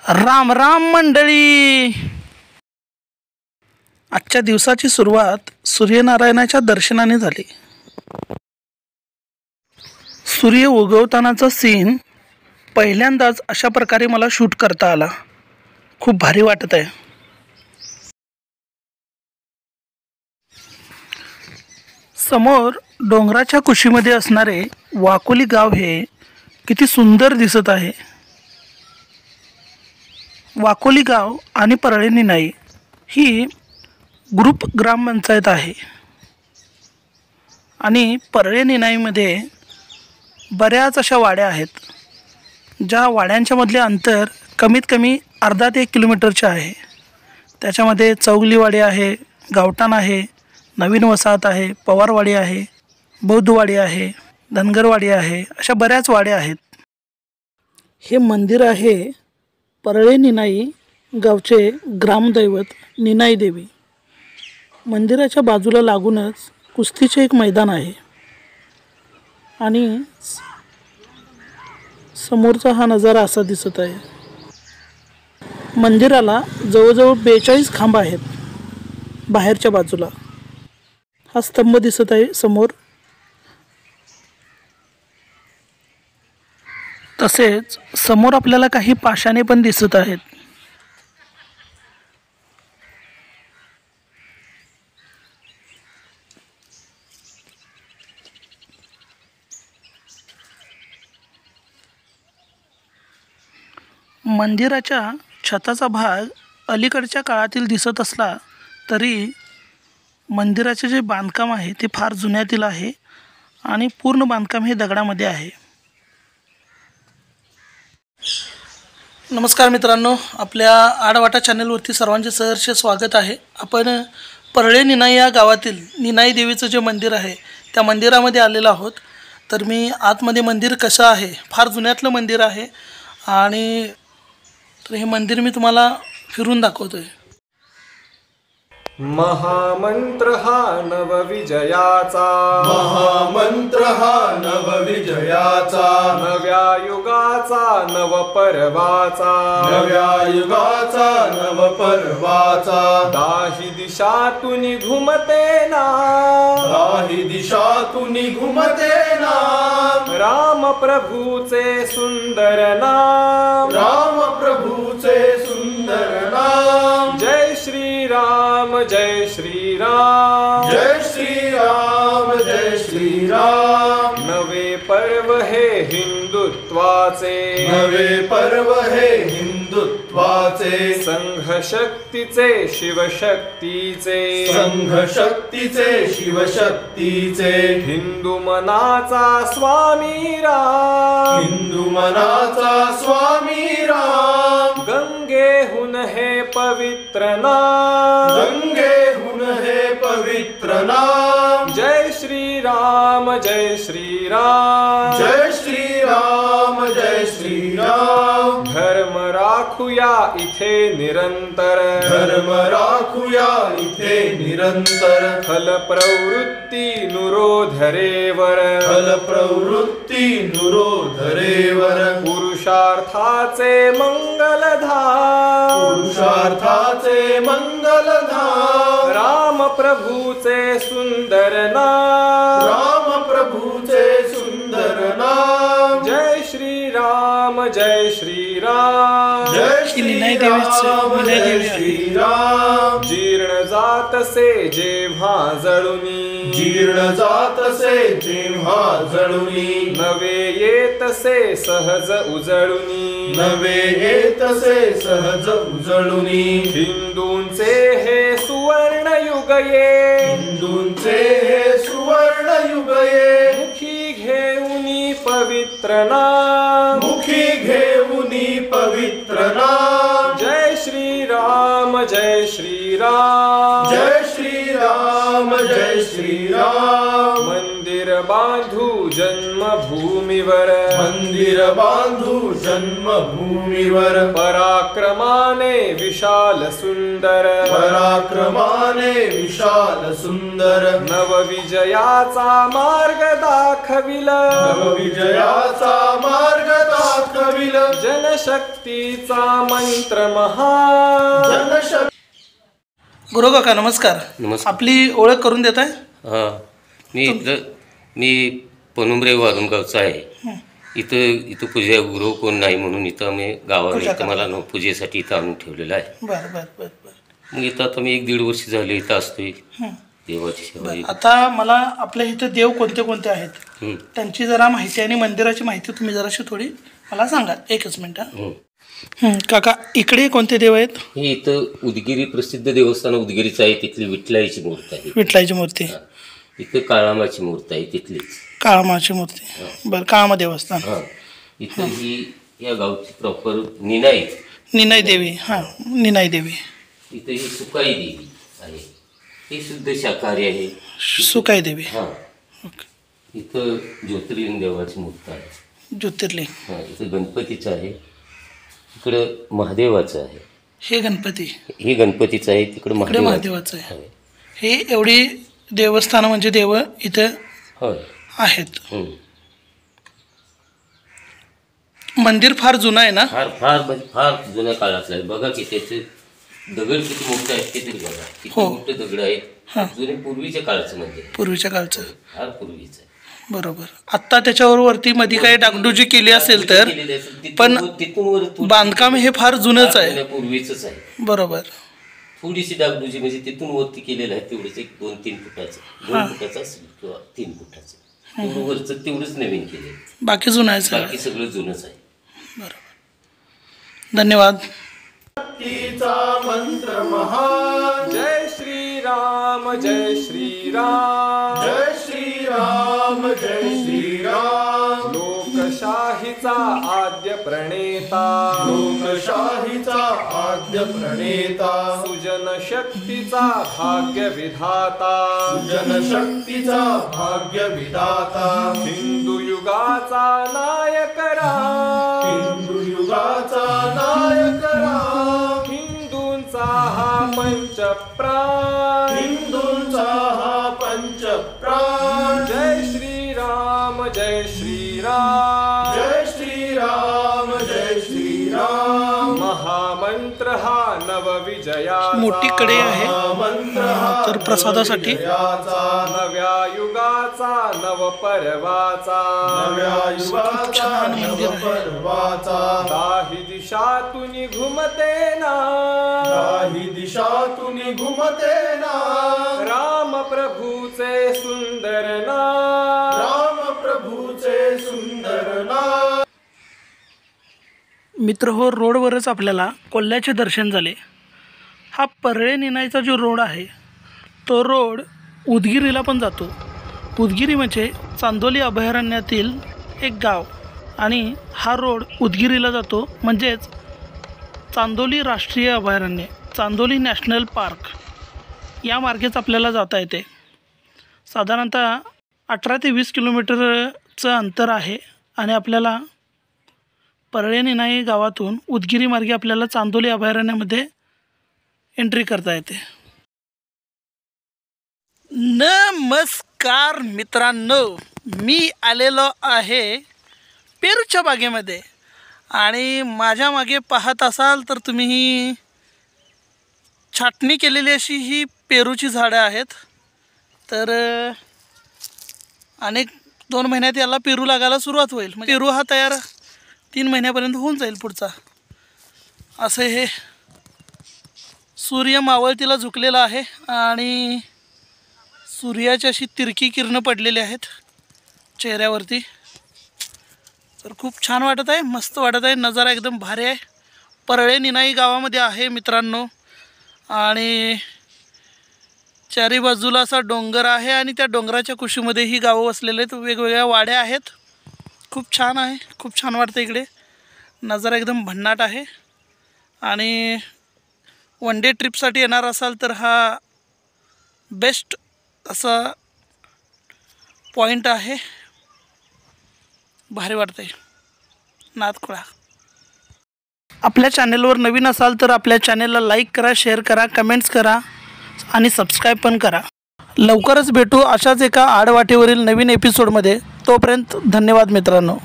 राम राम मंडळी. आजच्या दिवसाची सुरुवात सूर्यनारायणाच्या दर्शनाने झाली. सूर्य उगवतानाचा सीन पहिल्यांदाच अशा प्रकारे मला शूट करता आला. खूप भारी वाटत आहे. समोर डोंगराच्या कुशीमध्ये असणारे वाकोली गाव हे किती सुंदर दिसत आहे. वाकोली गाव आणि परळे निनाई ही ग्रुप ग्रामपंचायत आहे आणि परळे निनाईमध्ये बऱ्याच अशा वाड्या आहेत, ज्या वाड्यांच्या मधले अंतर कमीत कमी अर्धा ते 1 किलोमीटरचे आहे. त्याच्यामध्ये चौगलीवाडी आहे, गावठाण आहे, नवीन वसाहत आहे, पवारवाडी आहे, बौद्धवाडी आहे, धनगरवाडी आहे, अशा बऱ्याच वाड्या आहेत. हे मंदिर आहे परळे निनाई गावचे ग्रामदैवत निनाई देवी. मंदिराच्या बाजूला लागूनच कुस्तीचे एक मैदान आहे आणि समोरचा हा नजारा असा दिसत आहे. मंदिराला जवळजवळ 42 खांब आहेत. बाहेरच्या बाजूला हा स्तंभ दिसत आहे समोर. तसेच समोर आपल्याला काही पाषाणे पण दिसत आहेत. मंदिराच्या छताचा भाग अलीकडच्या काळातील दिसत असला तरी मंदिराचे जे बांधकाम आहे ते फार जुन्यातील आहे आणि पूर्ण बांधकाम हे दगडामध्ये आहे. नमस्कार मित्रांनो, आपल्या आडवाटा चॅनलवरती सर्वांचे सहर्ष स्वागत आहे. आपण परळे निनाई या गावातील निनाई देवीचं जे मंदिर आहे त्या मंदिरामध्ये आलेलो आहोत. तर मी आतमध्ये मंदिर कसं आहे, फार जुन्यातलं मंदिर आहे आणि तर हे मंदिर मी तुम्हाला फिरून दाखवतोय. महामंत्र हा नवविजयाचा, महामंत्र हा नवविजयाचा, नव्या युगाचा नवपर्वाचा, नव्या युगाचा नवपर्वाचा. दाही दिशातून घुमते ना, दाही दिशातून घुमते नाम, राम प्रभूचे सुंदर नाम, राम प्रभूचे सुंदर नाम. जय श्री राम, जय श्री राम, जय श्री राम, जय श्री राम. नवे पर्व हे हिंदुत्वाचे, नवे पर्व हे हिंदुत्वाचे, संघ शक्तीचे शिवशक्तीचे, संघ शक्तीचे शिवशक्तीचे. हिंदू मनाचा स्वामी राम, हिंदू मनाचा स्वामी राम. गंगेहून हे पवित्र नाम, गंगेहून हे पवित्र नाम. जय श्री राम, जय श्री राम, जय श्री राम, जय श्री राम. धर्म राखूया इथे निरंतर, धर्म राखूया इथे निरंतर. फल प्रवृत्ती नुरोधरेवर, फल प्रवृत्ती नुरोधरेवर. पुरुषार्थाचे मंगलधाम, पुरुषार्थाचे मंगलधाम. राम प्रभूचे सुंदर नाम, राम प्रभूचे सुंदर नाम. जय श्री राम, जय श्री राम, जय श्री निनाई राम, देवीचे जय निनाई श्री राम. जीर्ण जातसे जेव्हा जळुनी, जीर्ण जातसे जेव्हा जळुनी, नवे येतसे सहज उजळुनी, नवे येतसे सहज उजळुनी. हिंदूंचे हे सुवर्ण युग ये, हिंदूंचे हे सुवर्ण युग ये. मुखी घेऊनी पवित्र नाम, मुखी घेऊनी पवित्र नाम. जय श्री राम, जय श्री राम, जय श्री राम, जय श्री राम. मंदिर बांधू जन्मभूमीवर, मंदिर बांधू जन्मभूमीवर पराक्रमाने विशाल सुंदर पराक्रमाने विशाल सुंदर नवविजयाचा मार्ग दाखविल विजयाचा मार्ग दाखविल जनशक्तीचा मंत्र महान जनशक्ती गुरु काका नमस्कार. नमस्कार. आपली ओळख करून देताय? मी पनुमरे वारुणगावचा आहे. इथं पूजा गुरु कोण नाही म्हणून इथं आम्ही गावाला इथं मला पूजेसाठी इथं आणून ठेवलेलं आहे. बरं बरं बरं बरं. मग इथं आता मी 1-1.5 वर्ष झाले इथं असतोय. देवाची सेवा. आता मला आपल्या इथं देव कोणते कोणते आहेत त्यांची जरा माहिती आणि मंदिराची माहिती तुम्ही जराशी थोडी मला सांगा. एकच मिनिट. काका इकडे कोणते देव आहेत? हे इथं उदगिरी प्रसिद्ध देवस्थान उदगिरीचं आहे. तिथली विठ्ठलाची मूर्ती आहे. विठ्ठलाची मूर्ती. इथं काळामाची मूर्ती आहे तिथलीच. काळामाची मूर्ती. बरं. काळामा देवस्थान. इथं ही या गावची प्रॉपर निनाई निनाई देवी. निनाई देवी. इथं ही सुकाई देवी आहे. ही शुद्ध शाकाहारी आहे. सुकाई देवी. इथं ज्योतिर्लिंग देवाची मूर्ती आहे. ज्योतिर्लिंग. इथं गणपतीचं आहे. इकडं महादेवाचं आहे. हे गणपती. हे गणपतीचं आहे. तिकडं महादेवाचं आहे. हे एवढी देवस्थान म्हणजे देव इथं आहेत. मंदिर फार जुनं आहे ना? फार जुन्या काळातलं आहे. बघा की त्याचे दगड किती मोठे आहेत ते तरी बघा. किती मोठे दगड आहेत. जुने पूर्वीच्या काळाचं मंदिर. पूर्वीच्या काळचं. फार पूर्वीचं आहे. बरोबर. आत्ता त्याच्यावर वरती मध्ये काही डागडुजी केली असेल तर पण बांधकाम हे फार जुनंच आहे. पूर्वीच आहे. बरोबर. थोडीशी डागडुजी म्हणजे तिथून वरती केलेलं आहे. तेवढंच 1-2-3 फुटाचं 2 फुटाचं असेल किंवा 3 फुटाचं तेवढं वरचं तेवढंच नवीन केले. बाकी जुनं आहे. बाकी सगळं जुनंच आहे. बरोबर. धन्यवाद. शक्तीचा मंत्र महान. जय श्रीराम जय श्रीराम जय श्रीराम जय श्रीराम. लोकशाहीचा आद्य प्रणेता लोकशाहीचा आद्य प्रणेता सुजन शक्तीचा भाग्य विधाता जनशक्तीचा भाग्य विधाता हिंदू युगाचा नायक राम हिंदू युगाचा नायक राम. हिंदूंचा हा पंचप्राण हिंदूंचा हा पंचप्राण. जय श्रीराम जय श्रीराम जय श्रीराम जय श्रीराम. महामंत्र हा नवविजयाचा मोठी कडे आहे मंत्र तर प्रसादासाठी. नव्या युगाचा नवपर्वाचा नव्या युगाचा नवपर्वाचा. दाही दिशातून घुमते ना काही दिशातून घुमते ना राम प्रभूचे सुंदर नाम राम प्रभूचे सुंदर नाम. मित्र हो, रोडवरच आपल्याला कोल्ह्याचे दर्शन झाले. हा परळे निनाईचा जो रोड आहे तो रोड उदगिरीला पण जातो. उदगिरी म्हणजे चांदोली अभयारण्यातील एक गाव आणि हा रोड उदगिरीला जातो. म्हणजेच चांदोली राष्ट्रीय अभयारण्य, चांदोली नॅशनल पार्क या मार्गेच आपल्याला जाता येते. साधारणतः 18 ते 20 किलोमीटरचं अंतर आहे आणि आपल्याला परळे निनाई गावातून उदगिरी मार्गे आपल्याला चांदोली अभयारण्यामध्ये एंट्री करता येते. नमस्कार मित्रांनो, मी आलेलो आहे पेरूच्या बागेमध्ये आणि माझ्या मागे पाहत असाल तर तुम्ही ही छाटणी केलेली अशी ही पेरूची झाडं आहेत. तर अनेक 2 महिन्यात याला पेरू लागायला सुरुवात होईल. म्हणजे पेरू हा तयार 3 महिन्यापर्यंत होऊन जाईल पुढचा. असं हे सूर्य मावळतीला झुकलेला आहे आणि सूर्याची अशी तिरकी किरणं पडलेली आहेत चेहऱ्यावरती. तर खूप छान वाटत आहे, मस्त वाटत आहे. नजारा एकदम भारी आहे. परळे निनाई गावामध्ये आहे मित्रांनो आणि चारी बाजूला असा डोंगर आहे आणि त्या डोंगराच्या कुशीमध्ये ही गावं वसलेले आहेत. वेगवेगळ्या वाड्या आहेत. खूप छान आहे, खूप छान वाटतं इकडे. नजारा एकदम भन्नाट आहे आणि वन डे ट्रिपसाठी येणार असाल तर हा बेस्ट असा पॉईंट आहे. भारी वाटतं आहे. नादखोळा आपल्या चॅनेलवर नवीन असाल तर आपल्या चॅनेलला लाईक करा, शेअर करा, कमेंट्स करा आणि सबस्क्राईब पण करा. लवकरच भेटू अशाच एका आडवाटेवरील नवीन एपिसोडमध्ये. तोपर्यंत धन्यवाद मित्रांनो.